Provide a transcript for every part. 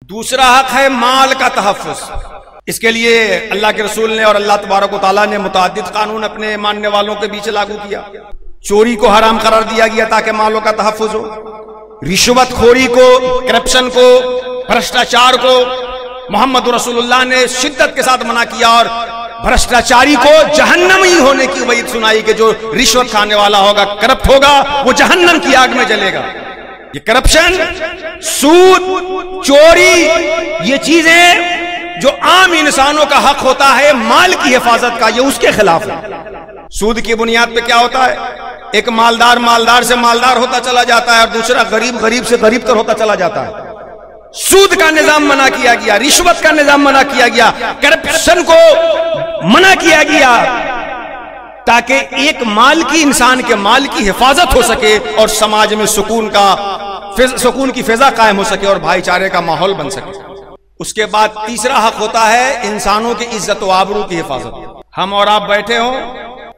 دوسرا حق ہے مال کا تحفظ. اس کے لیے اللہ کے رسول نے اور اللہ تبارک و تعالیٰ نے متعدد قانون اپنے ماننے والوں کے بیچ لاگو کیا. چوری کو حرام قرار دیا گیا تاکہ مالوں کا تحفظ ہو. رشوت خوری کو، کرپشن کو، بھرشٹاچار کو محمد رسول اللہ نے شدت کے ساتھ منع کیا، اور بھرشٹاچاری کو جہنمی ہونے کی وعید سنائی کہ جو رشوت کھانے والا ہوگا، کرپٹ ہوگا، وہ جہنم کی آگ میں جلے گا. یہ کرپشن، سود، چوری، یہ چیزیں جو عام انسانوں کا حق ہوتا ہے مال کی حفاظت کا، یہ اس کے خلاف ہے. سود کی بنیاد پہ کیا ہوتا ہے؟ ایک مالدار سے مالدار ہوتا چلا جاتا ہے اور دوسرا غریب سے غریب تر ہوتا چلا جاتا ہے. سود کا نظام منع کیا گیا، رشوت کا نظام منع کیا گیا، کرپشن کو منع کیا گیا، تاکہ ایک انسان کے مال کی حفاظت ہو سکے اور سماج میں سکون کی فضا قائم ہو سکے اور بھائی چارے کا ماحول بن سکے. اس کے بعد تیسرا حق ہوتا ہے انسانوں کی عزت و آبرو کی حفاظت. ہم اور آپ بیٹھے ہوں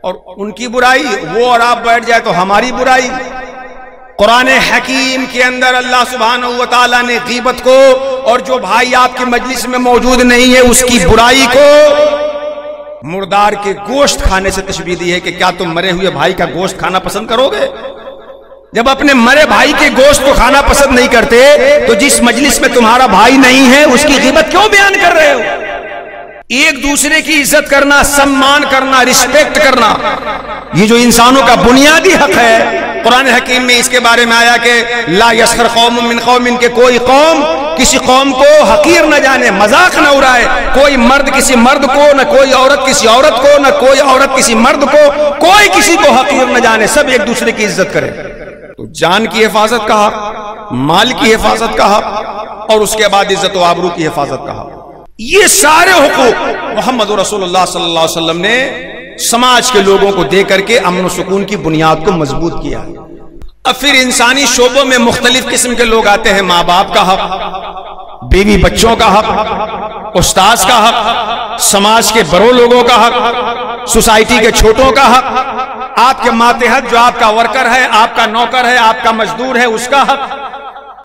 اور ان کی برائی، وہ اور آپ بیٹھ جائے تو ہماری برائی. قرآن حکیم کے اندر اللہ سبحانہ و تعالیٰ نے غیبت کو اور جو بھائی آپ کی مجلس میں موجود نہیں ہے اس کی برائی کو مردار کے گوشت کھانے سے تشبیہ دی ہے کہ کیا تم مرے ہوئے بھائی کا گوشت کھانا پسند کرو گے؟ جب اپنے مرے بھائی کے گوشت کو کھانا پسند نہیں کرتے تو جس مجلس میں تمہارا بھائی نہیں ہے اس کی غیبت کیوں بیان کر رہے ہو؟ ایک دوسرے کی عزت کرنا، سمان کرنا، رسپیکٹ کرنا، یہ جو انسانوں کا بنیادی حق ہے. قرآن حکیم میں اس کے بارے میں آیا کہ لا یسخر قوم من قوم، کہ کوئی قوم کسی قوم کو حقیر نہ جانے، مذاق نہ اڑائے. کوئی مرد کسی مرد کو، نہ کوئی عورت کسی عورت کو، نہ کوئی عورت کسی مرد کو، کوئی کسی کو حقیر نہ جانے، سب ایک دوسرے کی عزت کرے. تو جان کی حفاظت کا حق، مال کی حفاظت کا حق، اور اس کے بعد عزت و آبرو کی حفاظت کا حق. یہ سارے حقوق محمد رسول اللہ صلی اللہ علیہ وسلم نے سماج کے لوگوں کو دے کر کے امن و سکون کی بنیاد کو مضبوط کیا. اب پھر انسانی شعبوں میں مختلف قسم کے لوگ آتے ہیں. ماں باپ کا حق، بیوی بچوں کا حق، استاذ کا حق، سماج کے بڑوں لوگوں کا حق، سوسائٹی کے چھوٹوں کا حق، آپ کے ماتحت جو آپ کا ورکر ہے، آپ کا نوکر ہے، آپ کا مزدور ہے، اس کا حق.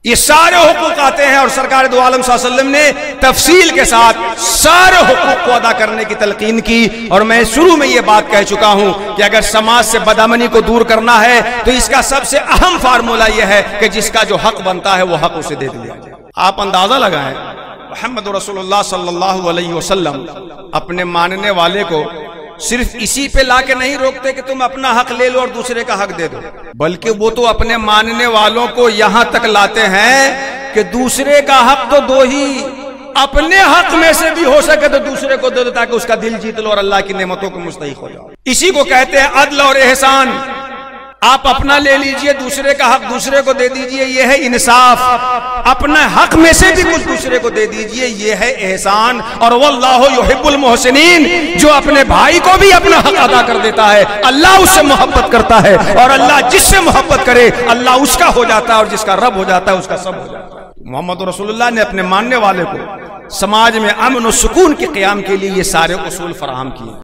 یہ سارے حقوق آتے ہیں اور سرکار دو عالم صلی اللہ علیہ وسلم نے تفصیل کے ساتھ سارے حقوق کو ادا کرنے کی تلقین کی. اور میں شروع میں یہ بات کہہ چکا ہوں کہ اگر سماج سے بدامنی کو دور کرنا ہے تو اس کا سب سے اہم فارمولہ یہ ہے کہ جس کا جو حق بنتا ہے وہ حق اسے دے دیا جائے. آپ اندازہ لگائیں، محمد رسول اللہ صلی اللہ علیہ وسلم اپنے ماننے والے کو صرف اسی پہ لا کے نہیں روکتے کہ تم اپنا حق لے لو اور دوسرے کا حق دے دو، بلکہ وہ تو اپنے ماننے والوں کو یہاں تک لاتے ہیں کہ دوسرے کا حق تو دو ہی، اپنے حق میں سے بھی ہو سکے تو دوسرے کو دے دو تاکہ اس کا دل جیت لو اور اللہ کی نعمتوں کو مستحق ہو جاؤ. اسی کو کہتے ہیں عدل اور احسان. آپ اپنا لے لیجئے، دوسرے کا حق دوسرے کو دے دیجئے، یہ ہے انصاف. اپنا حق میں سے بھی کچھ دوسرے کو دے دیجئے، یہ ہے احسان. اور واللہ یحب المحسنین، جو اپنے بھائی کو بھی اپنا حق ادا کر دیتا ہے اللہ اس سے محبت کرتا ہے، اور اللہ جس سے محبت کرے اللہ اس کا ہو جاتا ہے، اور جس کا رب ہو جاتا ہے اس کا سب ہو جاتا ہے. محمد رسول اللہ نے اپنے ماننے والے کو سماج میں امن و سکون کے قیام کے لیے یہ سارے اصول فراہم کیے.